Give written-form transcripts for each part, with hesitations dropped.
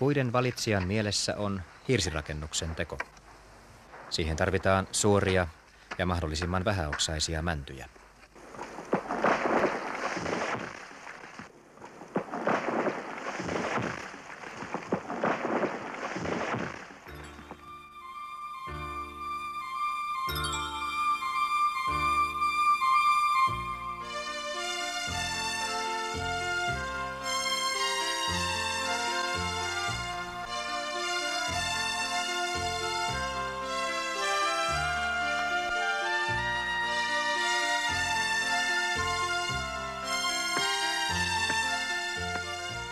Puiden valitsijan mielessä on hirsirakennuksen teko. Siihen tarvitaan suoria ja mahdollisimman vähäoksaisia mäntyjä.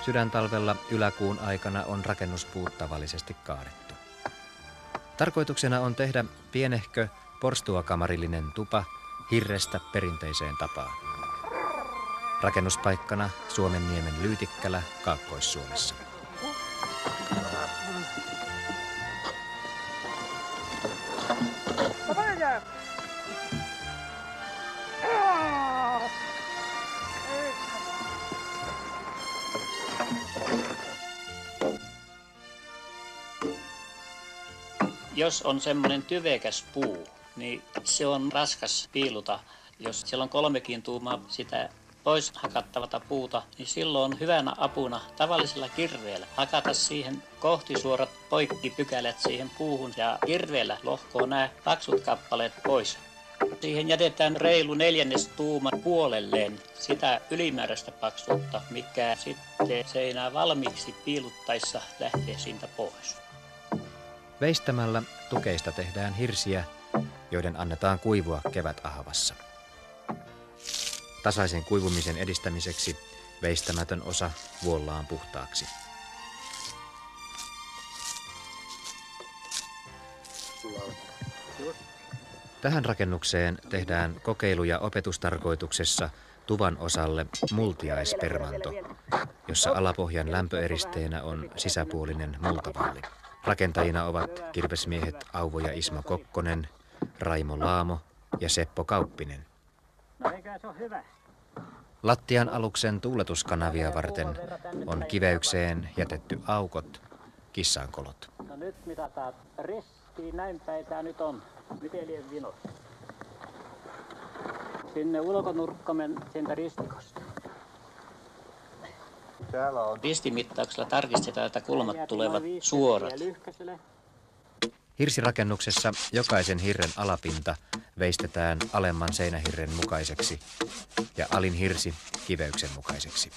Sydäntalvella yläkuun aikana on rakennuspuut tavallisesti kaadettu. Tarkoituksena on tehdä pienehkö porstuakamarillinen tupa hirrestä perinteiseen tapaan. Rakennuspaikkana Suomenniemen Lyytikkälä Kaakkois-Suomessa. Jos on semmoinen tyvekäs puu, niin se on raskas piiluta. Jos siellä on 3 tuumaa sitä pois hakattavata puuta, niin silloin on hyvänä apuna tavallisella kirveellä hakata siihen kohtisuorat poikkipykälät siihen puuhun ja kirveellä lohkoo nämä paksut kappaleet pois. Siihen jätetään reilu 4 tuuma puolelleen sitä ylimääräistä paksuutta, mikä sitten seinää valmiiksi piiluttaessa lähtee siitä pois. Veistämällä tukeista tehdään hirsiä, joiden annetaan kuivua kevätahavassa. Tasaisen kuivumisen edistämiseksi veistämätön osa vuollaan puhtaaksi. Tähän rakennukseen tehdään kokeilu- ja opetustarkoituksessa tuvan osalle multiaispermanto, jossa alapohjan lämpöeristeenä on sisäpuolinen multavalli. Rakentajina ovat kirvesmiehet Auvo ja Ismo Kokkonen, Raimo Laamo ja Seppo Kauppinen. No eikä se ole hyvä. Lattian aluksen tuuletuskanavia varten on kiveykseen jätetty aukot, kissankolot. No nyt mitataan ristiin, näin päin tää nyt on. Miten liian vino? Sinne ulkonurkkamen sieltä ristikosta. Ristimittauksella tarkistetaan, että kulmat tulevat suorat. Hirsirakennuksessa jokaisen hirren alapinta veistetään alemman seinähirren mukaiseksi ja alin hirsi kiveyksen mukaiseksi.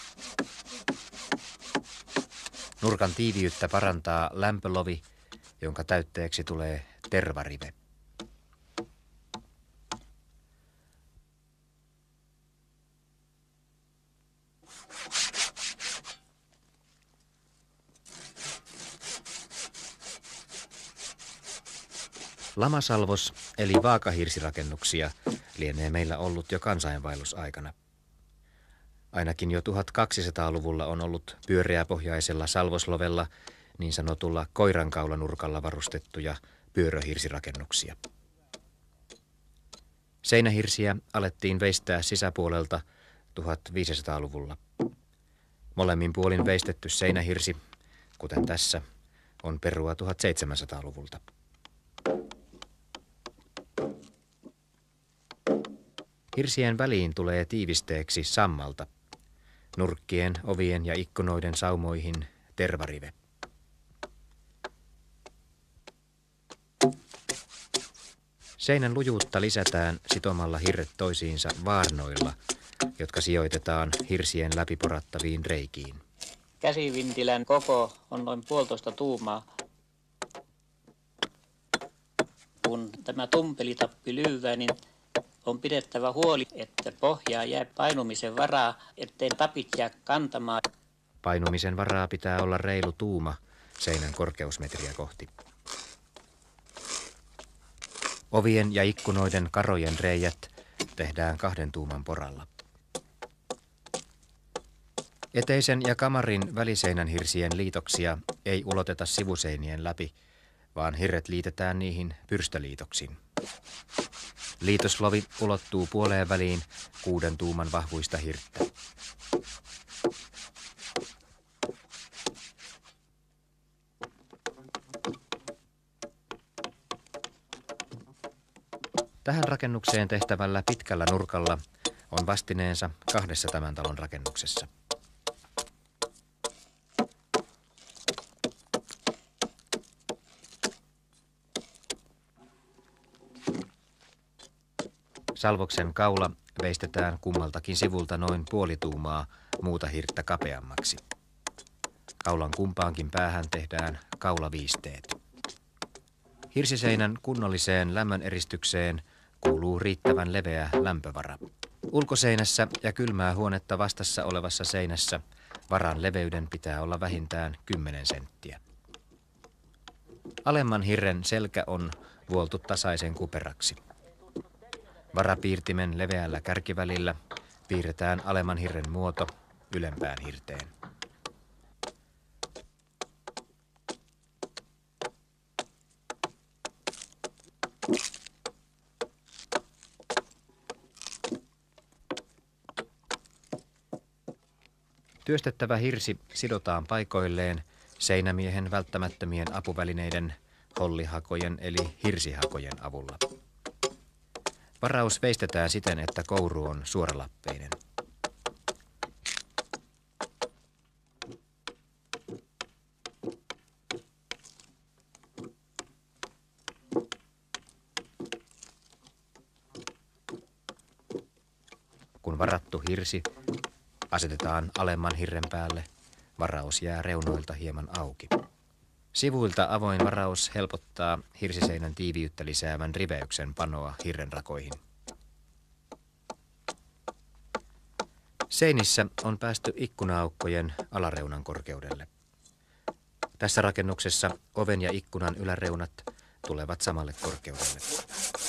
Nurkan tiiviyttä parantaa lämpölovi, jonka täytteeksi tulee tervarive. Lamasalvos eli vaakahirsirakennuksia lienee meillä ollut jo kansainvaellusaikana. Ainakin jo 1200-luvulla on ollut pyöreäpohjaisella salvoslovella niin sanotulla koirankaulanurkalla varustettuja pyöröhirsirakennuksia. Seinähirsiä alettiin veistää sisäpuolelta 1500-luvulla. Molemmin puolin veistetty seinähirsi, kuten tässä, on perua 1700-luvulta. Hirsien väliin tulee tiivisteeksi sammalta, nurkkien, ovien ja ikkunoiden saumoihin tervarive. Seinän lujuutta lisätään sitomalla hirret toisiinsa vaarnoilla, jotka sijoitetaan hirsien läpiporattaviin reikiin. Käsivintilän koko on noin 1,5 tuumaa. Kun tämä tumpelitappi lyövää, niin on pidettävä huoli, että pohjaa jää painumisen varaa, ettei tapit jää kantamaan. Painumisen varaa pitää olla reilu tuuma seinän korkeusmetriä kohti. Ovien ja ikkunoiden karojen reijät tehdään 2 tuuman poralla. Eteisen ja kamarin väliseinän hirsien liitoksia ei uloteta sivuseinien läpi, vaan hirret liitetään niihin pyrstöliitoksin. Liitoslovi ulottuu puoleen väliin 6 tuuman vahvuista hirttä. Tähän rakennukseen tehtävällä pitkällä nurkalla on vastineensa 2 tämän talon rakennuksessa. Salvoksen kaula veistetään kummaltakin sivulta noin puoli tuumaa muuta hirttä kapeammaksi. Kaulan kumpaankin päähän tehdään kaulaviisteet. Hirsiseinän kunnolliseen lämmöneristykseen kuuluu riittävän leveä lämpövara. Ulkoseinässä ja kylmää huonetta vastassa olevassa seinässä varan leveyden pitää olla vähintään 10 senttiä. Alemman hirren selkä on vuoltu tasaisen kuperaksi. Varapiirtimen leveällä kärkivälillä piirretään alemman hirren muoto ylempään hirteen. Työstettävä hirsi sidotaan paikoilleen seinämiehen välttämättömien apuvälineiden, hollihakojen eli hirsihakojen avulla. Varaus veistetään siten, että kouru on suoralappeinen. Kun varattu hirsi asetetaan alemman hirren päälle, varaus jää reunoilta hieman auki. Sivuilta avoin varaus helpottaa hirsiseinän tiiviyttä lisäävän riveyksen panoa hirrenrakoihin. Seinissä on päästy ikkuna-aukkojen alareunan korkeudelle. Tässä rakennuksessa oven ja ikkunan yläreunat tulevat samalle korkeudelle.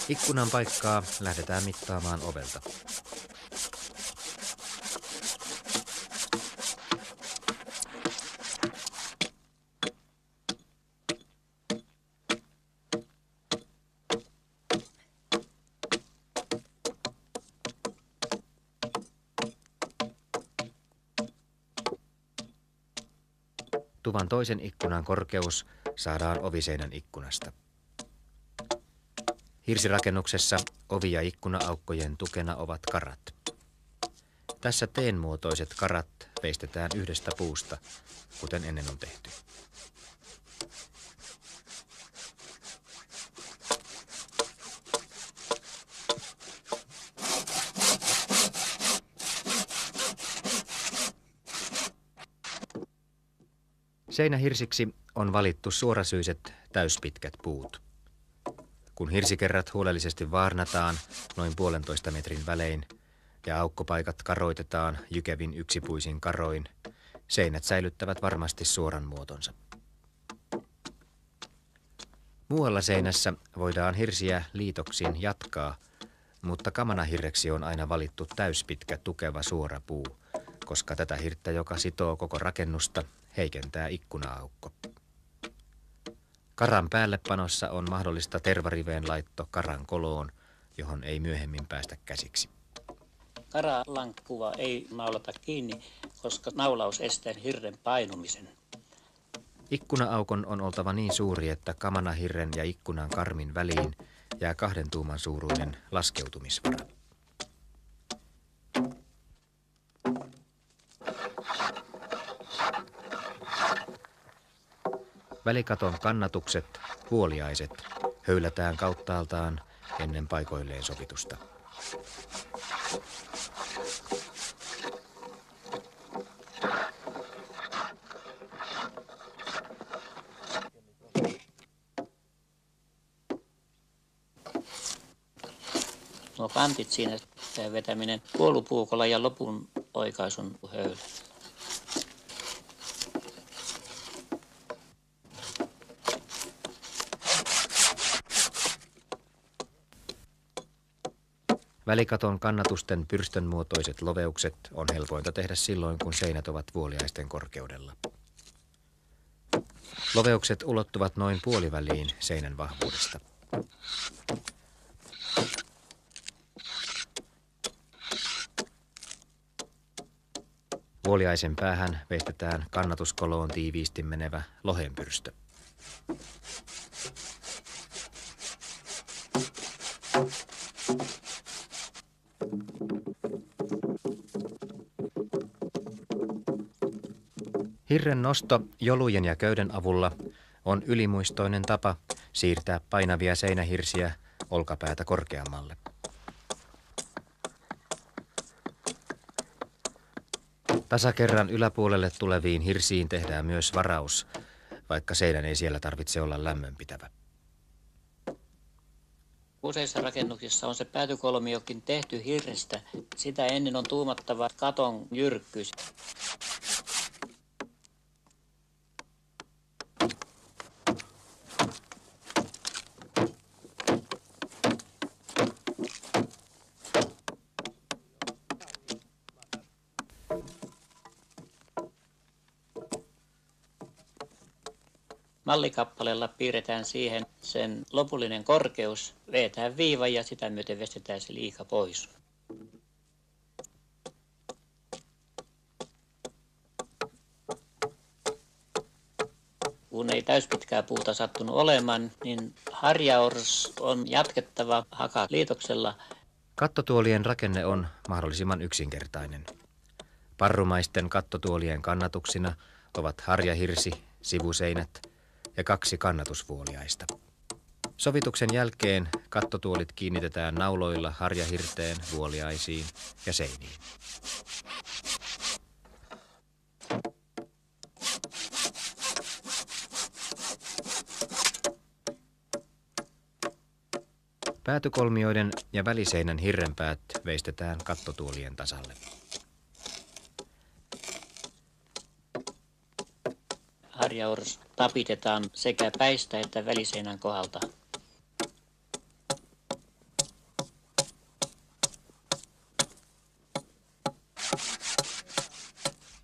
Ikkunan paikkaa lähdetään mittaamaan ovelta. Tuvan toisen ikkunan korkeus saadaan oviseinän ikkunasta. Hirsirakennuksessa ovi- ja ikkuna-aukkojen tukena ovat karat. Tässä teenmuotoiset karat veistetään yhdestä puusta, kuten ennen on tehty. Seinähirsiksi on valittu suorasyiset täyspitkät puut. Kun hirsikerrat huolellisesti vaarnataan noin 1,5 metrin välein ja aukkopaikat karoitetaan jykevin yksipuisin karoin, seinät säilyttävät varmasti suoran muotonsa. Muualla seinässä voidaan hirsiä liitoksin jatkaa, mutta kamanahirreksi on aina valittu täyspitkä tukeva suora puu, koska tätä hirttä, joka sitoo koko rakennusta, heikentää ikkuna-aukko. Karan päällepanossa on mahdollista tervariveen laitto karan koloon, johon ei myöhemmin päästä käsiksi. Karalankkua ei naulata kiinni, koska naulaus estää hirren painumisen. Ikkuna-aukon on oltava niin suuri, että kamanahirren ja ikkunan karmin väliin jää 2 tuuman suuruinen laskeutumisvara. Välikaton kannatukset, vuoliaiset, höylätään kauttaaltaan ennen paikoilleen sovitusta. Nuo kantit siinä vetäminen puolupuukolla ja lopun oikaisun höylä. Välikaton kannatusten pyrstönmuotoiset loveukset on helpointa tehdä silloin, kun seinät ovat vuoliaisten korkeudella. Loveukset ulottuvat noin puoliväliin seinän vahvuudesta. Vuoliaisen päähän veistetään kannatuskoloon tiiviisti menevä lohenpyrstö. Hirren nosto jolujen ja köyden avulla on ylimuistoinen tapa siirtää painavia seinähirsiä olkapäätä korkeammalle. Tasakerran yläpuolelle tuleviin hirsiin tehdään myös varaus, vaikka seinän ei siellä tarvitse olla lämmönpitävä. Useissa rakennuksissa on se päätykolmiokin tehty hirrestä. Sitä ennen on tuumattava katon jyrkkyys. Mallikappaleella piirretään siihen sen lopullinen korkeus, vetään viiva ja sitä myöten vestetään se liika pois. Kun ei täyspitkää puuta sattunut olemaan, niin harjaors on jatkettava hakaliitoksella. Kattotuolien rakenne on mahdollisimman yksinkertainen. Parrumaisten kattotuolien kannatuksina ovat harjahirsi, sivuseinät ja 2 kannatusvuoliaista. Sovituksen jälkeen kattotuolit kiinnitetään nauloilla harjahirteen, vuoliaisiin ja seiniin. Päätykolmioiden ja väliseinän hirrenpäät veistetään kattotuolien tasalle. Harjaors tapitetaan sekä päistä että väliseinän kohdalta.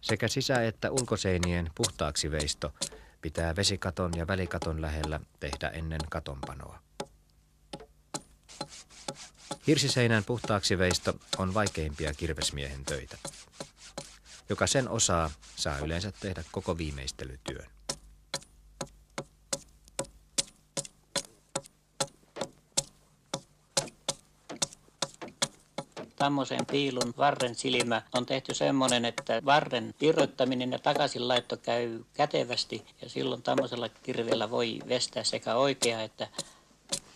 Sekä sisä- että ulkoseinien puhtaaksi veisto pitää vesikaton ja välikaton lähellä tehdä ennen katonpanoa. Hirsiseinän puhtaaksi veisto on vaikeimpia kirvesmiehen töitä. Joka sen osaa, saa yleensä tehdä koko viimeistelytyön. Tammosen piilun varren silmä on tehty semmoinen, että varren irrottaminen ja takaisin laitto käy kätevästi ja silloin tämmöisellä kirveellä voi vestää sekä oikea että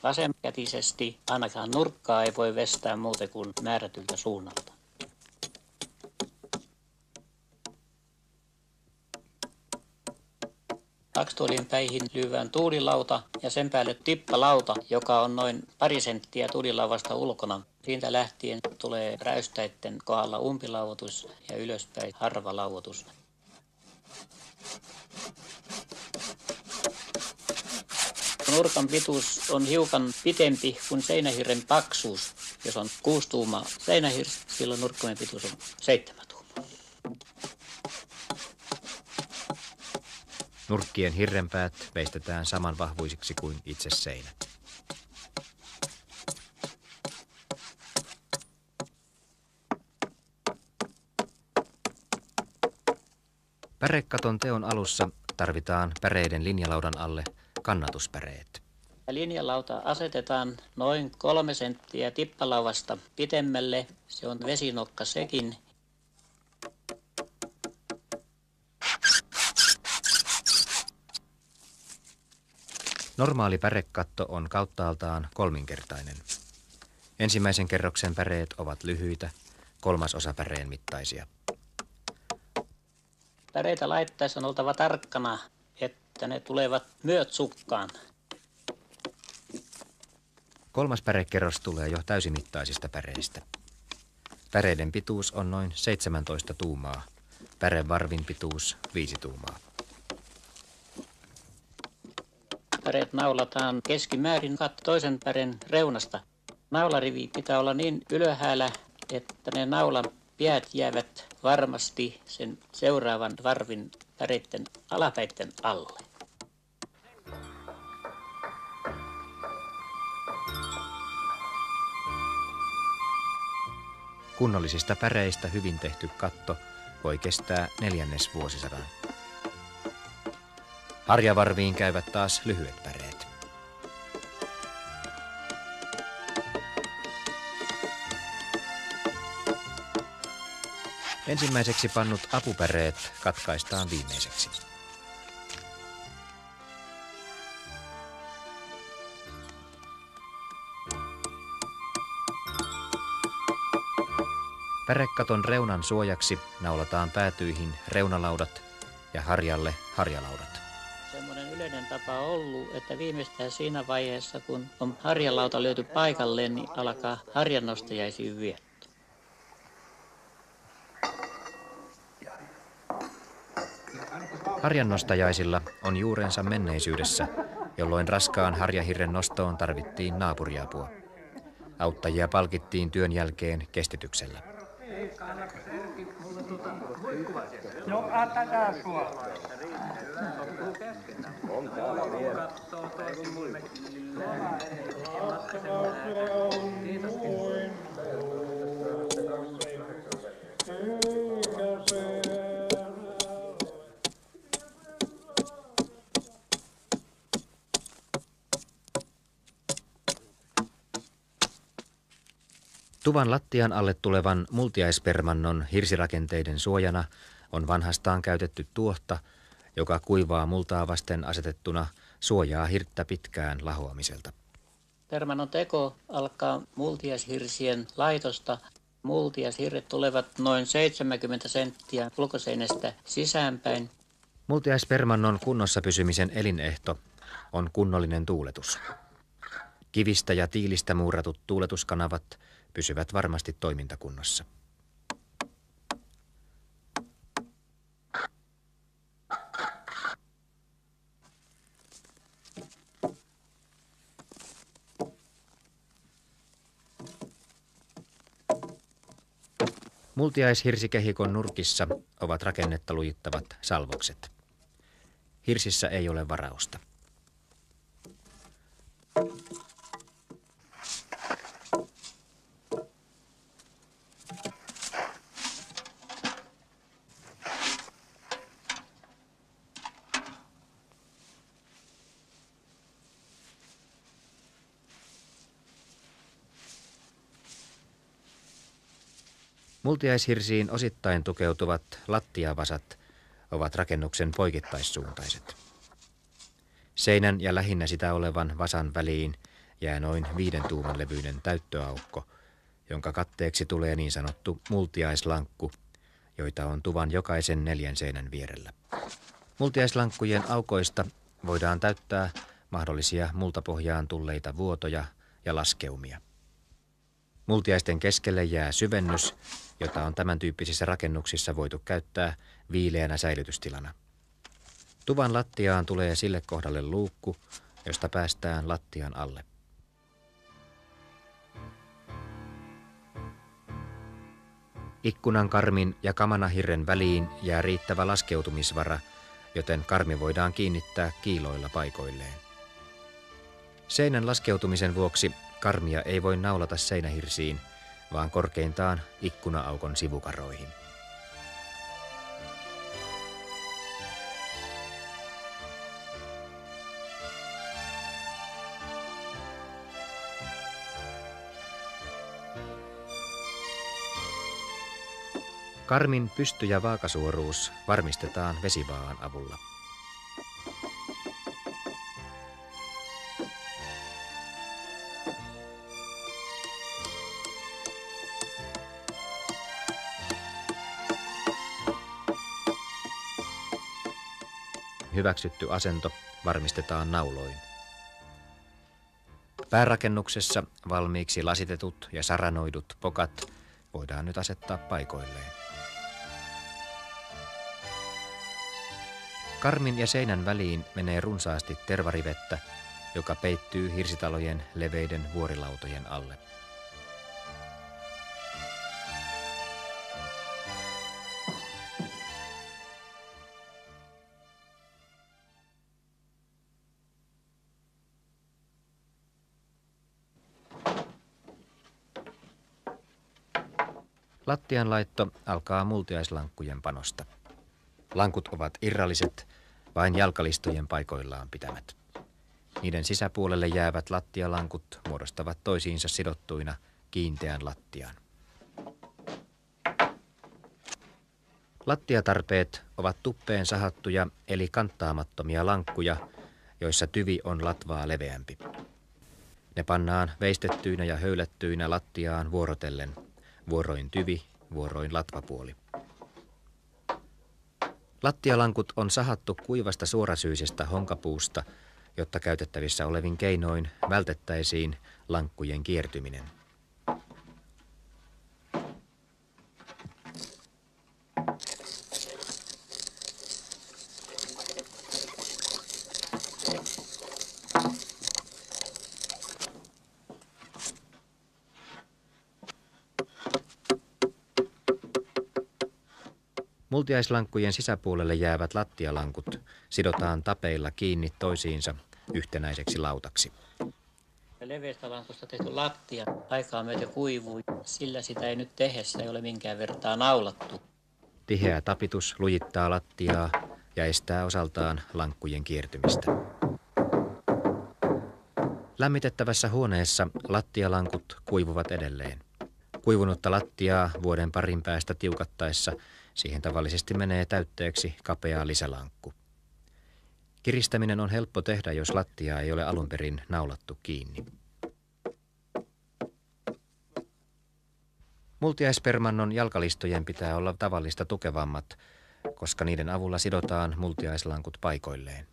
vasenkätisesti. Ainakaan nurkkaa ei voi vestää muuten kuin määrätyltä suunnalta. Kaksituolien päihin lyövään tuulilauta ja sen päälle tippalauta, joka on noin 2 senttiä tuulilauvasta ulkona. Siitä lähtien tulee räystäitten kohdalla umpilauotus ja ylöspäin harvalauotus. Nurkan pituus on hiukan pitempi kuin seinähirren paksuus. Jos on 6 tuumaa seinähirsi, silloin nurkkamen pituus on 7 tuumaa. Nurkkien hirrenpäät veistetään saman vahvuisiksi kuin itse seinä. Pärekaton teon alussa tarvitaan päreiden linjalaudan alle kannatuspäreet. Linjalauta asetetaan noin 3 senttiä tippalauvasta pitemmälle. Se on vesinokka sekin. Normaali pärekatto on kauttaaltaan 3-kertainen. Ensimmäisen kerroksen päreet ovat lyhyitä, 1/3 päreen mittaisia. Päreitä laittaessa on oltava tarkkana, että ne tulevat myöt sukkaan. 3. pärekerros tulee jo täysimittaisista päreistä. Päreiden pituus on noin 17 tuumaa, pärevarvin pituus 5 tuumaa. Päreet naulataan keskimäärin toisen pären reunasta. Naularivi pitää olla niin ylhäällä, että ne naulan päät jäävät varmasti sen seuraavan varvin päreiden alapäitten alle. Kunnollisista päreistä hyvin tehty katto voi kestää 4. vuosisadan. Harjavarviin käyvät taas lyhyet päreet. Ensimmäiseksi pannut apupäreet katkaistaan viimeiseksi. Pärekaton reunan suojaksi naulataan päätyihin reunalaudat ja harjalle harjalaudat. Semmoinen yleinen tapa on ollut, että viimeistään siinä vaiheessa, kun on harjalauta löyty paikalleen, niin alkaa harjannostajaisiin vietto. Harjannostajaisilla on juurensa menneisyydessä, jolloin raskaan harjahirren nostoon tarvittiin naapuriapua. Auttajia palkittiin työn jälkeen kestityksellä. Tuvan lattian alle tulevan multiaispermannon hirsirakenteiden suojana on vanhastaan käytetty tuohta, joka kuivaa multaa vasten asetettuna suojaa hirttä pitkään lahoamiselta. Permannon teko alkaa multiaishirsien laitosta. Multiaishirret tulevat noin 70 senttiä ulkoseinästä sisäänpäin. Multiaispermannon kunnossa pysymisen elinehto on kunnollinen tuuletus. Kivistä ja tiilistä muuratut tuuletuskanavat pysyvät varmasti toimintakunnossa. Multiaishirsikehikon nurkissa ovat rakennetta lujittavat salvokset. Hirsissä ei ole varausta. Multiaishirsiin osittain tukeutuvat lattiavasat ovat rakennuksen poikittaissuuntaiset. Seinän ja lähinnä sitä olevan vasan väliin jää noin 5 tuuman levyinen täyttöaukko, jonka katteeksi tulee niin sanottu multiaislankku, joita on tuvan jokaisen 4 seinän vierellä. Multiaislankkujen aukoista voidaan täyttää mahdollisia multapohjaan tulleita vuotoja ja laskeumia. Multiaisten keskelle jää syvennys, jota on tämän tyyppisissä rakennuksissa voitu käyttää viileänä säilytystilana. Tuvan lattiaan tulee sille kohdalle luukku, josta päästään lattian alle. Ikkunan karmin ja kamanahirren väliin jää riittävä laskeutumisvara, joten karmi voidaan kiinnittää kiiloilla paikoilleen. Seinän laskeutumisen vuoksi karmia ei voi naulata seinähirsiin, vaan korkeintaan ikkuna-aukon sivukaroihin. Karmin pysty- ja vaakasuoruus varmistetaan vesivaaan avulla. Hyväksytty asento varmistetaan nauloin. Päärakennuksessa valmiiksi lasitetut ja saranoidut pokat voidaan nyt asettaa paikoilleen. Karmin ja seinän väliin menee runsaasti tervarivettä, joka peittyy hirsitalojen leveiden vuorilautojen alle. Lattianlaitto alkaa multiaislankkujen panosta. Lankut ovat irralliset, vain jalkalistojen paikoillaan pitämät. Niiden sisäpuolelle jäävät lattialankut muodostavat toisiinsa sidottuina kiinteän lattian. Lattiatarpeet ovat tuppeen sahattuja eli kanttaamattomia lankkuja, joissa tyvi on latvaa leveämpi. Ne pannaan veistettyinä ja höylättyinä lattiaan vuorotellen, vuoroin tyvi, vuoroin latvapuoli. Lattialankut on sahattu kuivasta suorasyisestä honkapuusta, jotta käytettävissä olevin keinoin vältettäisiin lankkujen kiertyminen. Multiaislankkujen sisäpuolelle jäävät lattialankut sidotaan tapeilla kiinni toisiinsa yhtenäiseksi lautaksi. Leveästä lankusta tehty lattia aikaa myöten kuivui, sillä sitä ei nyt tehdessä ei ole minkään vertaa naulattu. Tiheä tapitus lujittaa lattiaa ja estää osaltaan lankkujen kiertymistä. Lämmitettävässä huoneessa lattialankut kuivuvat edelleen. Kuivunutta lattiaa vuoden parin päästä tiukattaessa siihen tavallisesti menee täytteeksi kapea lisälankku. Kiristäminen on helppo tehdä, jos lattiaa ei ole alun perin naulattu kiinni. Multiaispermannon jalkalistojen pitää olla tavallista tukevammat, koska niiden avulla sidotaan multiaislankut paikoilleen.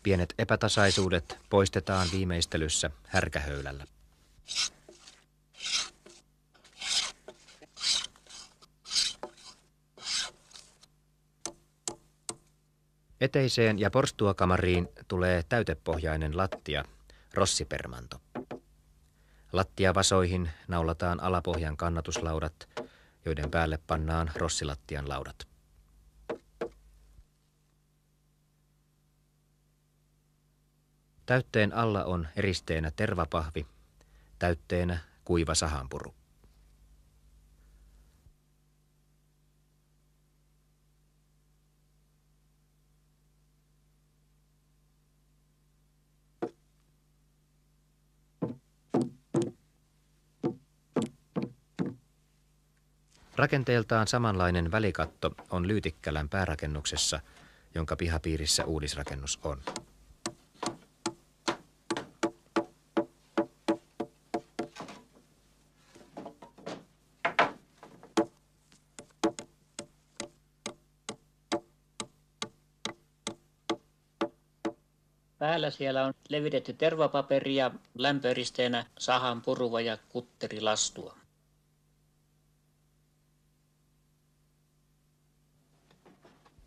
Pienet epätasaisuudet poistetaan viimeistelyssä härkähöylällä. Eteiseen ja porstuakamariin tulee täytepohjainen lattia, rossipermanto. Lattiavasoihin naulataan alapohjan kannatuslaudat, joiden päälle pannaan rossilattian laudat. Täytteen alla on eristeenä tervapahvi, täytteenä kuiva sahanpuru. Rakenteeltaan samanlainen välikatto on Lyytikkälän päärakennuksessa, jonka pihapiirissä uudisrakennus on. Päällä siellä on levitetty tervapaperi ja lämpöeristeenä sahan puruva ja kutterilastua.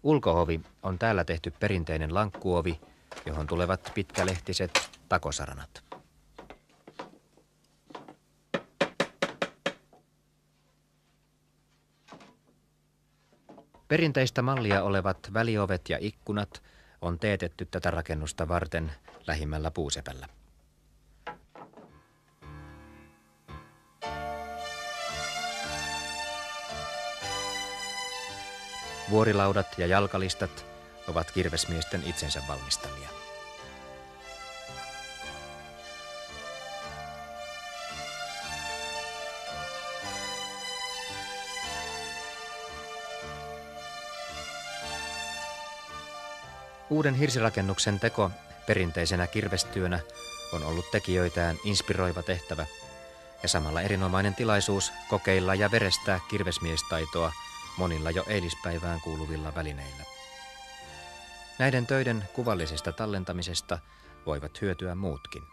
Ulkoovi on täällä tehty perinteinen lankkuovi, johon tulevat pitkälehtiset takosaranat. Perinteistä mallia olevat väliovet ja ikkunat on teetetty tätä rakennusta varten lähimmällä puusepällä. Vuorilaudat ja jalkalistat ovat kirvesmiesten itsensä valmistamia. Uuden hirsirakennuksen teko perinteisenä kirvestyönä on ollut tekijöitään inspiroiva tehtävä ja samalla erinomainen tilaisuus kokeilla ja verestää kirvesmiestaitoa monilla jo eilispäivään kuuluvilla välineillä. Näiden töiden kuvallisesta tallentamisesta voivat hyötyä muutkin.